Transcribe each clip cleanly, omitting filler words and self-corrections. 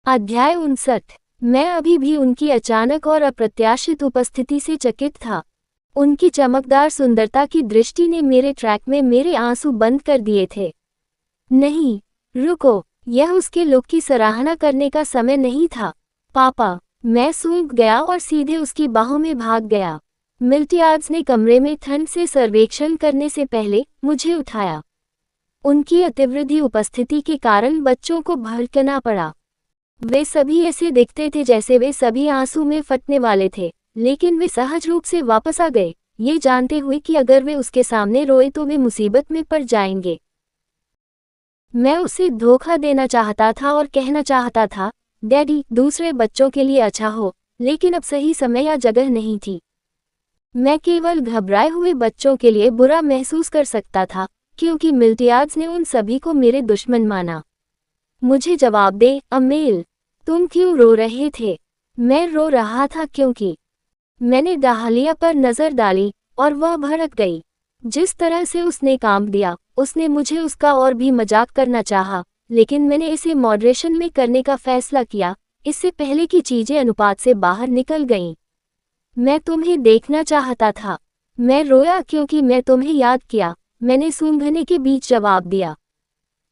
अध्याय 59। मैं अभी भी उनकी अचानक और अप्रत्याशित उपस्थिति से चकित था। उनकी चमकदार सुंदरता की दृष्टि ने मेरे ट्रैक में मेरे आंसू बंद कर दिए थे। नहीं, रुको, यह उसके लुक की सराहना करने का समय नहीं था। पापा, मैं सूंघ गया और सीधे उसकी बाहों में भाग गया। मिल्टियाड्स ने कमरे में ठंड से सर्वेक्षण करने से पहले मुझे उठाया। उनकी अतिवृद्धि उपस्थिति के कारण बच्चों को भड़कना पड़ा। वे सभी ऐसे दिखते थे जैसे वे सभी आंसू में फटने वाले थे, लेकिन वे सहज रूप से वापस आ गए, ये जानते हुए कि अगर वे उसके सामने रोए तो वे मुसीबत में पड़ जाएंगे। मैं उसे धोखा देना चाहता था और कहना चाहता था, डैडी, दूसरे बच्चों के लिए अच्छा हो, लेकिन अब सही समय या जगह नहीं थी। मैं केवल घबराए हुए बच्चों के लिए बुरा महसूस कर सकता था, क्योंकि मिल्टियाड्स ने उन सभी को मेरे दुश्मन माना। मुझे जवाब दे, अमेल, तुम क्यों रो रहे थे? मैं रो रहा था क्योंकि मैंने डाहलिया पर नजर डाली और वह भड़क गई। जिस तरह से उसने काम दिया, उसने मुझे उसका और भी मजाक करना चाहा, लेकिन मैंने इसे मॉडरेशन में करने का फैसला किया, इससे पहले कि चीजें अनुपात से बाहर निकल गईं। मैं तुम्हें देखना चाहता था। मैं रोया क्योंकि मैं तुम्हें याद किया, मैंने सूंघने के बीच जवाब दिया।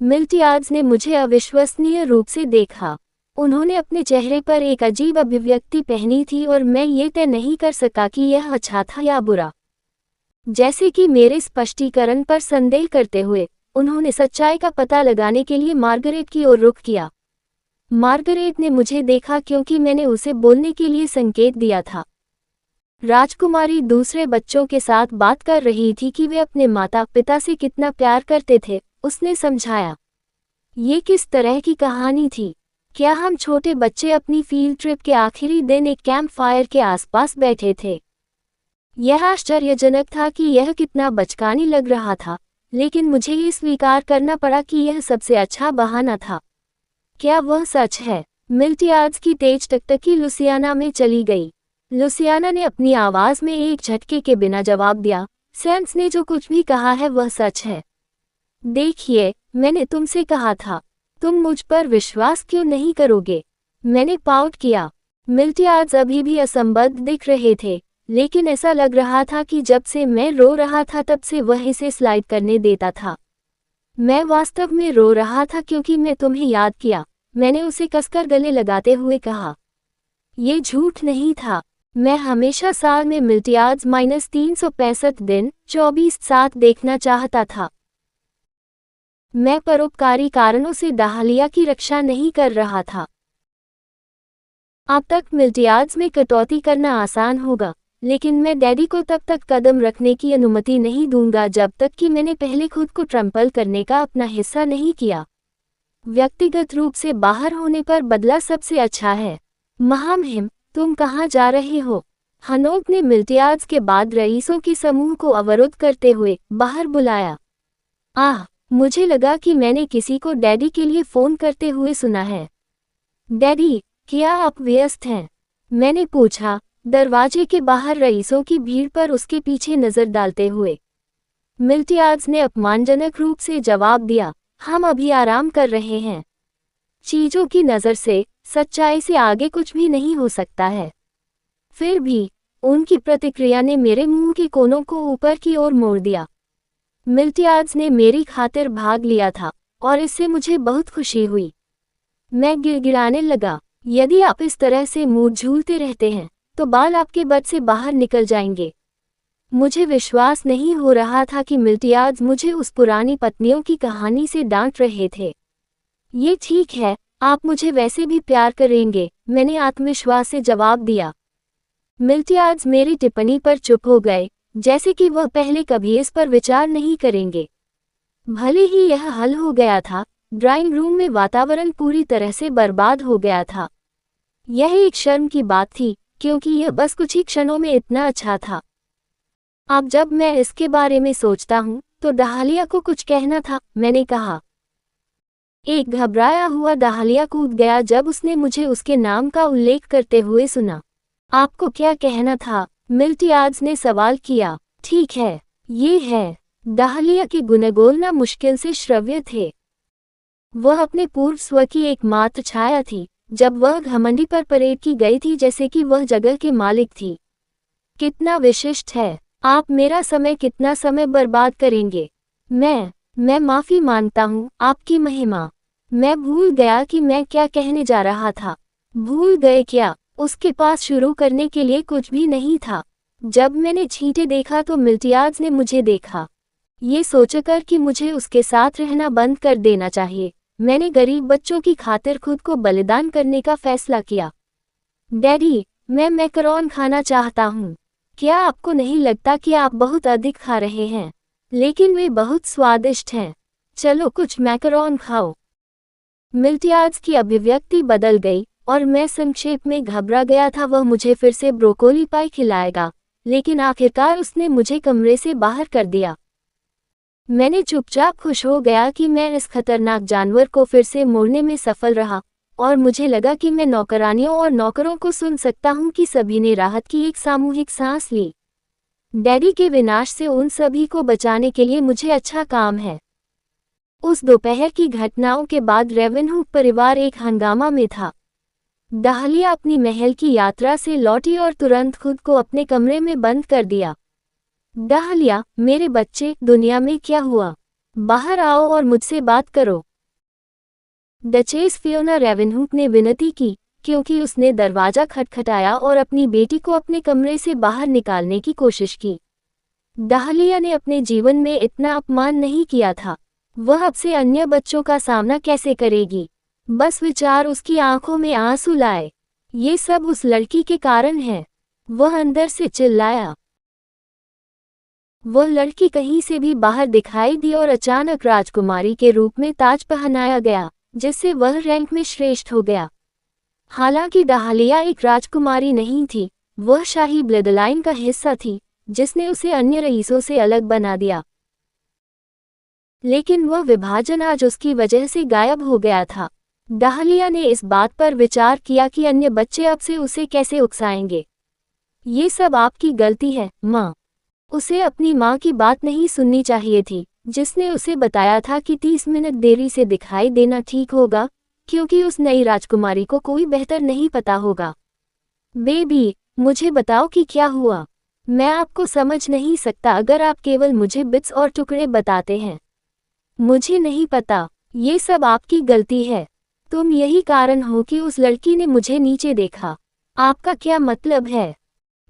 मिल्टियाड्स ने मुझे अविश्वसनीय रूप से देखा। उन्होंने अपने चेहरे पर एक अजीब अभिव्यक्ति पहनी थी और मैं ये तय नहीं कर सका कि यह अच्छा था या बुरा। जैसे कि मेरे स्पष्टीकरण पर संदेह करते हुए, उन्होंने सच्चाई का पता लगाने के लिए मार्गरेट की ओर रुख किया। मार्गरेट ने मुझे देखा क्योंकि मैंने उसे बोलने के लिए संकेत दिया था। राजकुमारी दूसरे बच्चों के साथ बात कर रही थी कि वे अपने माता पिता से कितना प्यार करते थे, उसने समझाया। ये किस तरह की कहानी थी? क्या हम छोटे बच्चे अपनी फील्ड ट्रिप के आखिरी दिन एक कैंप फायर के आसपास बैठे थे? यह आश्चर्यजनक था कि यह कितना बचकानी लग रहा था, लेकिन मुझे ये स्वीकार करना पड़ा कि यह सबसे अच्छा बहाना था। क्या वह सच है? मिल्टियाड्स की तेज टकटकी लुसियाना में चली गई। लुसियाना ने अपनी आवाज में एक झटके के बिना जवाब दिया, सैम्स ने जो कुछ भी कहा है वह सच है। देखिए, मैंने तुमसे कहा था, तुम मुझ पर विश्वास क्यों नहीं करोगे? मैंने पाउट किया। मिल्टियाड्स अभी भी असंबद्ध दिख रहे थे, लेकिन ऐसा लग रहा था कि जब से मैं रो रहा था तब से वह इसे स्लाइड करने देता था। मैं वास्तव में रो रहा था क्योंकि मैं तुम्हें याद किया, मैंने उसे कसकर गले लगाते हुए कहा। ये झूठ नहीं था। मैं हमेशा साल में मिल्टियाड्स -365 दिन 24/7 देखना चाहता था। मैं परोपकारी कारणों से डाहलिया की रक्षा नहीं कर रहा था। अब तक मिल्टियाड्स में कटौती करना आसान होगा, लेकिन मैं डैडी को तब तक कदम रखने की अनुमति नहीं दूंगा जब तक कि मैंने पहले खुद को ट्रम्पल करने का अपना हिस्सा नहीं किया। व्यक्तिगत रूप से बाहर होने पर बदला सबसे अच्छा है। महामहिम, तुम कहाँ जा रहे हो? हनोक ने मिल्टियाड्स के बाद रईसों के समूह को अवरुद्ध करते हुए बाहर बुलाया। आह, मुझे लगा कि मैंने किसी को डैडी के लिए फ़ोन करते हुए सुना है। डैडी, क्या आप व्यस्त हैं? मैंने पूछा, दरवाजे के बाहर रईसों की भीड़ पर उसके पीछे नज़र डालते हुए। मिल्टियाड्स ने अपमानजनक रूप से जवाब दिया, हम अभी आराम कर रहे हैं। चीज़ों की नज़र से, सच्चाई से आगे कुछ भी नहीं हो सकता है। फिर भी, उनकी प्रतिक्रिया ने मेरे मुंह के कोनों को ऊपर की ओर मोड़ दिया। मिल्टियाड्स ने मेरी खातिर भाग लिया था, और इससे मुझे बहुत खुशी हुई। मैं गिड़गिड़ाने लगा, यदि आप इस तरह से मुंह झूलते रहते हैं, तो बाल आपके बट से बाहर निकल जाएंगे। मुझे विश्वास नहीं हो रहा था कि मिल्टियाड्स मुझे उस पुरानी पत्नियों की कहानी से डांट रहे थे। ये ठीक है, आप मुझे वैसे भी प्यार करेंगे, मैंने आत्मविश्वास से जवाब दिया। मिल्टियाड्स मेरी टिप्पणी पर चुप हो गए, जैसे कि वह पहले कभी इस पर विचार नहीं करेंगे। भले ही यह हल हो गया था, ड्राइंग रूम में वातावरण पूरी तरह से बर्बाद हो गया था। यह एक शर्म की बात थी, क्योंकि यह बस कुछ ही क्षणों में इतना अच्छा था। अब जब मैं इसके बारे में सोचता हूँ, तो डाहलिया को कुछ कहना था, मैंने कहा। एक घबराया हुआ डाहलिया कूद गया जब उसने मुझे उसके नाम का उल्लेख करते हुए सुना। आपको क्या कहना था? मिल्टियाड्स ने सवाल किया। ठीक है, ये है। डाहलिया के गुनगुनाना मुश्किल से श्रव्य थे। वह अपने पूर्व स्व की एकमात्र छाया थी, जब वह घमंडी पर परेड की गई थी जैसे कि वह जगह के मालिक थी। कितना विशिष्ट है। आप मेरा समय कितना समय बर्बाद करेंगे। मैं माफी मांगता हूँ आपकी महिमा। मैं भूल गया कि मैं क्या कहने जा रहा था। भूल गए क्या? उसके पास शुरू करने के लिए कुछ भी नहीं था। जब मैंने छींटे देखा तो मिल्टियाज ने मुझे देखा। ये सोचकर कि मुझे उसके साथ रहना बंद कर देना चाहिए, मैंने गरीब बच्चों की खातिर खुद को बलिदान करने का फैसला किया। डैडी, मैं मैकरोन खाना चाहता हूँ। क्या आपको नहीं लगता कि आप बहुत अधिक खा रहे हैं? लेकिन वे बहुत स्वादिष्ट हैं। चलो कुछ मैकरोन खाओ। मिल्टियाज की अभिव्यक्ति बदल गई और मैं संक्षेप में घबरा गया था वह मुझे फिर से ब्रोकोली पाई खिलाएगा, लेकिन आखिरकार उसने मुझे कमरे से बाहर कर दिया। मैंने चुपचाप खुश हो गया कि मैं इस खतरनाक जानवर को फिर से मोड़ने में सफल रहा, और मुझे लगा कि मैं नौकरानियों और नौकरों को सुन सकता हूं कि सभी ने राहत की एक सामूहिक सांस ली। डैडी के विनाश से उन सभी को बचाने के लिए मुझे अच्छा काम है। उस दोपहर की घटनाओं के बाद रेवेनहुक परिवार एक हंगामा में था। डाहलिया अपनी महल की यात्रा से लौटी और तुरंत खुद को अपने कमरे में बंद कर दिया। डाहलिया, मेरे बच्चे, दुनिया में क्या हुआ? बाहर आओ और मुझसे बात करो। डचेस फियोना रेवेनहुक ने विनती की, क्योंकि उसने दरवाजा खटखटाया और अपनी बेटी को अपने कमरे से बाहर निकालने की कोशिश की। डाहलिया ने अपने जीवन में इतना अपमान नहीं किया था। वह अब से अन्य बच्चों का सामना कैसे करेगी? बस विचार उसकी आंखों में आंसू लाए। ये सब उस लड़की के कारण है। वह अंदर से चिल्लाया। वह लड़की कहीं से भी बाहर दिखाई दी और अचानक राजकुमारी के रूप में ताज पहनाया गया, जिससे वह रैंक में श्रेष्ठ हो गया। हालांकि डाहलिया एक राजकुमारी नहीं थी, वह शाही ब्लडलाइन का हिस्सा थी, जिसने उसे अन्य रईसों से अलग बना दिया। लेकिन वह विभाजन आज उसकी वजह से गायब हो गया था। डाहलिया ने इस बात पर विचार किया कि अन्य बच्चे अब से उसे कैसे उकसाएंगे। ये सब आपकी गलती है, माँ। उसे अपनी माँ की बात नहीं सुननी चाहिए थी, जिसने उसे बताया था कि 30 मिनट देरी से दिखाई देना ठीक होगा, क्योंकि उस नई राजकुमारी को कोई बेहतर नहीं पता होगा। बेबी, मुझे बताओ कि क्या हुआ। मैं आपको समझ नहीं सकता अगर आप केवल मुझे बिट्स और टुकड़े बताते हैं। मुझे नहीं पता। ये सब आपकी गलती है। तुम यही कारण हो कि उस लड़की ने मुझे नीचे देखा। आपका क्या मतलब है?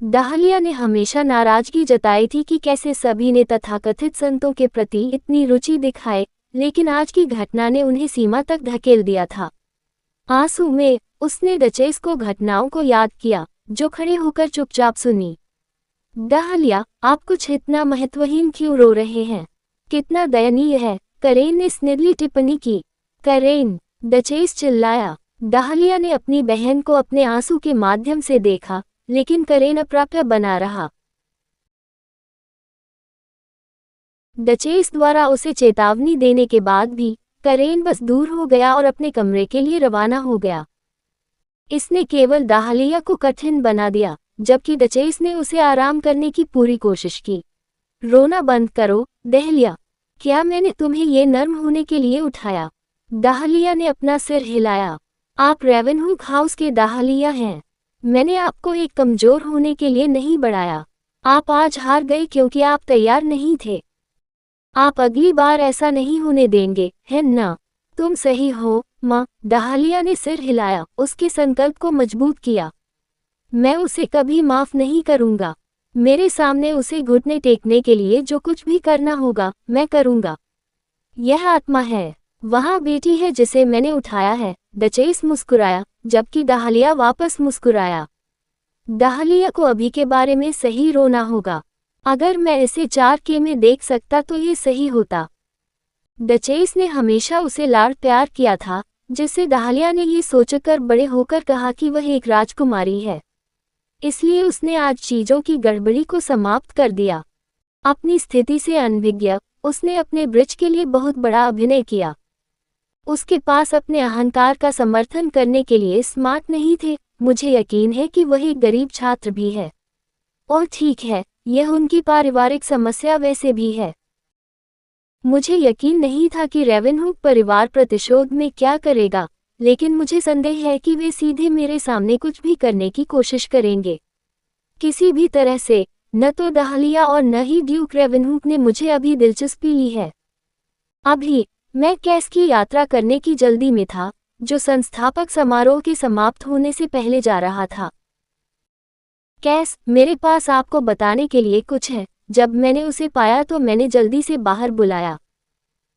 डाहलिया ने हमेशा नाराजगी जताई थी कि कैसे सभी ने तथाकथित संतों के प्रति इतनी रुचि दिखाए, लेकिन आज की घटना ने उन्हें सीमा तक धकेल दिया था। आंसू में उसने डचेस को घटनाओं को याद किया, जो खड़े होकर चुपचाप सुनी। डाहलिया, आप कुछ इतना महत्वहीन क्यों रो रहे हैं? कितना दयनीय है, करेन ने स्निग्ध टिप्पणी की। करेन, डचेस चिल्लाया। डाहलिया ने अपनी बहन को अपने आंसू के माध्यम से देखा, लेकिन करेन अप्राप्य बना रहा। डचेस द्वारा उसे चेतावनी देने के बाद भी करेन बस दूर हो गया और अपने कमरे के लिए रवाना हो गया। इसने केवल डाहलिया को कठिन बना दिया, जबकि डचेस ने उसे आराम करने की पूरी कोशिश की। रोना बंद करो, डाहलिया। क्या मैंने तुम्हें ये नर्म होने के लिए उठाया? डाहलिया ने अपना सिर हिलाया। आप रेवेनहुक हाउस के डाहलिया हैं। मैंने आपको एक कमजोर होने के लिए नहीं बढ़ाया। आप आज हार गए क्योंकि आप तैयार नहीं थे। आप अगली बार ऐसा नहीं होने देंगे, है ना? तुम सही हो, माँ। डाहलिया ने सिर हिलाया, उसके संकल्प को मजबूत किया। मैं उसे कभी माफ नहीं करूंगा। मेरे सामने उसे घुटने टेकने के लिए जो कुछ भी करना होगा, मैं करूंगा। यह आत्मा है। वहाँ बेटी है जिसे मैंने उठाया है। डचेस मुस्कुराया, जबकि डाहलिया वापस मुस्कुराया। डाहलिया को अभी के बारे में सही रोना होगा। अगर मैं इसे 4K में देख सकता तो ये सही होता। डचेस ने हमेशा उसे लाड प्यार किया था, जिससे डाहलिया ने ये सोचकर बड़े होकर कहा कि वह एक राजकुमारी है। इसलिए उसने आज चीजों की गड़बड़ी को समाप्त कर दिया। अपनी स्थिति से अनभिज्ञ, उसने अपने ब्रिज के लिए बहुत बड़ा अभिनय किया। उसके पास अपने अहंकार का समर्थन करने के लिए स्मार्ट नहीं थे। मुझे यकीन है कि वह एक गरीब छात्र भी है। और ठीक है, यह उनकी पारिवारिक समस्या वैसे भी है। मुझे यकीन नहीं था कि रेवेनहुक परिवार प्रतिशोध में क्या करेगा, लेकिन मुझे संदेह है कि वे सीधे मेरे सामने कुछ भी करने की कोशिश करेंगे। किसी भी तरह से, न तो डाहलिया और न ही ड्यूक रेवेनहूक ने मुझे अभी दिलचस्पी ली है। अभी, मैं कैस की यात्रा करने की जल्दी में था, जो संस्थापक समारोह के समाप्त होने से पहले जा रहा था। कैस, मेरे पास आपको बताने के लिए कुछ है। जब मैंने उसे पाया तो मैंने जल्दी से बाहर बुलाया।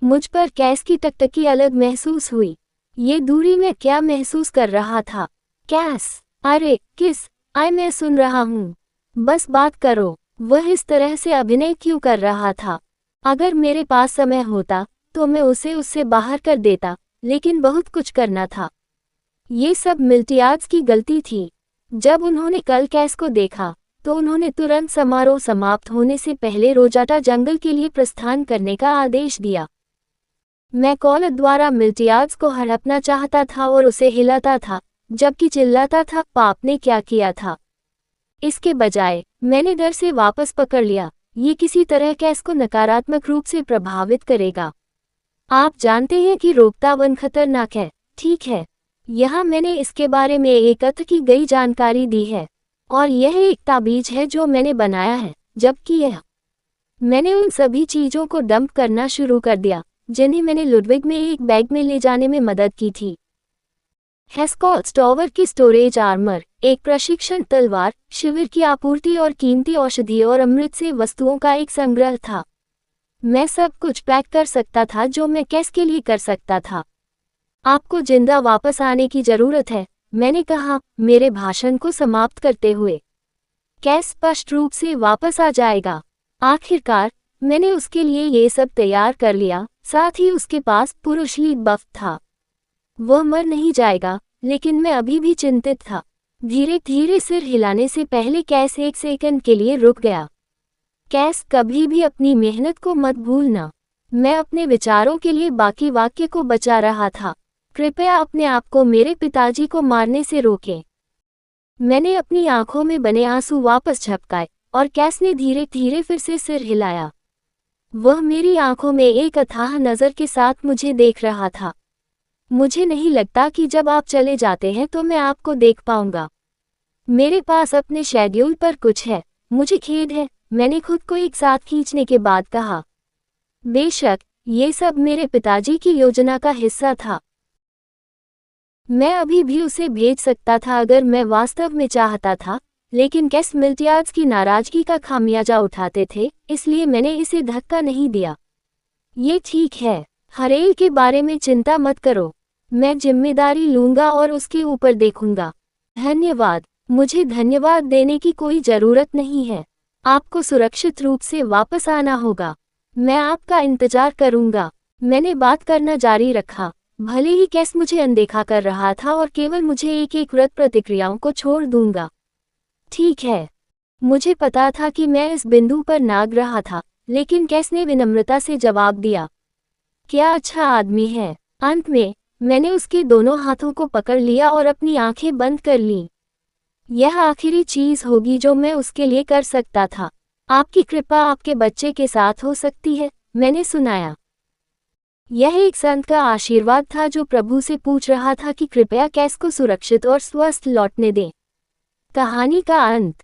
मुझ पर कैस की टकटकी अलग महसूस हुई। ये दूरी में क्या महसूस कर रहा था? कैस, अरे किस, मैं सुन रहा हूँ। बस बात करो। वह इस तरह से अभिनय क्यों कर रहा था? अगर मेरे पास समय होता तो मैं उसे उससे बाहर कर देता, लेकिन बहुत कुछ करना था। ये सब मिल्टियाड्स की गलती थी। जब उन्होंने कल कैस को देखा तो उन्होंने तुरंत समारोह समाप्त होने से पहले रोजाटा जंगल के लिए प्रस्थान करने का आदेश दिया। मैं कॉल द्वारा मिल्टियाड्स को हड़पना चाहता था और उसे हिलाता था, जबकि चिल्लाता था, पाप ने क्या किया था। इसके बजाय मैंने डर से वापस पकड़ लिया। ये किसी तरह कैस को नकारात्मक रूप से प्रभावित करेगा। आप जानते हैं कि रोकता वन खतरनाक है, ठीक है। यहाँ मैंने इसके बारे में एकत्र की गई जानकारी दी है, और यह एक ताबीज है जो मैंने बनाया है, जबकि मैंने उन सभी चीज़ों को डंप करना शुरू कर दिया जिन्हें मैंने लुडविग में एक बैग में ले जाने में मदद की थी। हेस्कॉल्स टॉवर की स्टोरेज आर्मर, एक प्रशिक्षण तलवार, शिविर की आपूर्ति और कीमती औषधि और अमृत से वस्तुओं का एक संग्रह था। मैं सब कुछ पैक कर सकता था जो मैं कैस के लिए कर सकता था। आपको जिंदा वापस आने की जरूरत है, मैंने कहा, मेरे भाषण को समाप्त करते हुए। कैस स्पष्ट रूप से वापस आ जाएगा। आखिरकार, मैंने उसके लिए ये सब तैयार कर लिया, साथ ही उसके पास पुरुषली बफ था। वह मर नहीं जाएगा, लेकिन मैं अभी भी चिंतित था। धीरे धीरे सिर हिलाने से पहले कैस एक सेकंड के लिए रुक गया। कैस, कभी भी अपनी मेहनत को मत भूलना। मैं अपने विचारों के लिए बाकी वाक्य को बचा रहा था। कृपया अपने आप को मेरे पिताजी को मारने से रोकें। मैंने अपनी आंखों में बने आंसू वापस झपकाए, और कैस ने धीरे धीरे फिर से सिर हिलाया। वह मेरी आंखों में एक अथाह नज़र के साथ मुझे देख रहा था। मुझे नहीं लगता कि जब आप चले जाते हैं तो मैं आपको देख पाऊंगा। मेरे पास अपने शेड्यूल पर कुछ है, मुझे खेद है, मैंने खुद को एक साथ खींचने के बाद कहा। बेशक, ये सब मेरे पिताजी की योजना का हिस्सा था। मैं अभी भी उसे भेज सकता था अगर मैं वास्तव में चाहता था, लेकिन कैस मिल्टियाड्स की नाराजगी का खामियाजा उठाते थे, इसलिए मैंने इसे धक्का नहीं दिया। ये ठीक है, हरेल के बारे में चिंता मत करो। मैं जिम्मेदारी लूंगा और उसके ऊपर देखूंगा। धन्यवाद। मुझे धन्यवाद देने की कोई ज़रूरत नहीं है। आपको सुरक्षित रूप से वापस आना होगा। मैं आपका इंतजार करूंगा। मैंने बात करना जारी रखा, भले ही कैस मुझे अनदेखा कर रहा था और केवल मुझे एक व्रत प्रतिक्रियाओं को छोड़ दूंगा। ठीक है। मुझे पता था कि मैं इस बिंदु पर नाग रहा था, लेकिन कैस ने विनम्रता से जवाब दिया, क्या अच्छा आदमी है। अंत में, मैंने उसके दोनों हाथों को पकड़ लिया और अपनी आंखें बंद कर लीं। यह आखिरी चीज़ होगी जो मैं उसके लिए कर सकता था। आपकी कृपा आपके बच्चे के साथ हो सकती है, मैंने सुनाया। यह एक संत का आशीर्वाद था जो प्रभु से पूछ रहा था कि कृपया कैस को सुरक्षित और स्वस्थ लौटने दें। कहानी का अंत।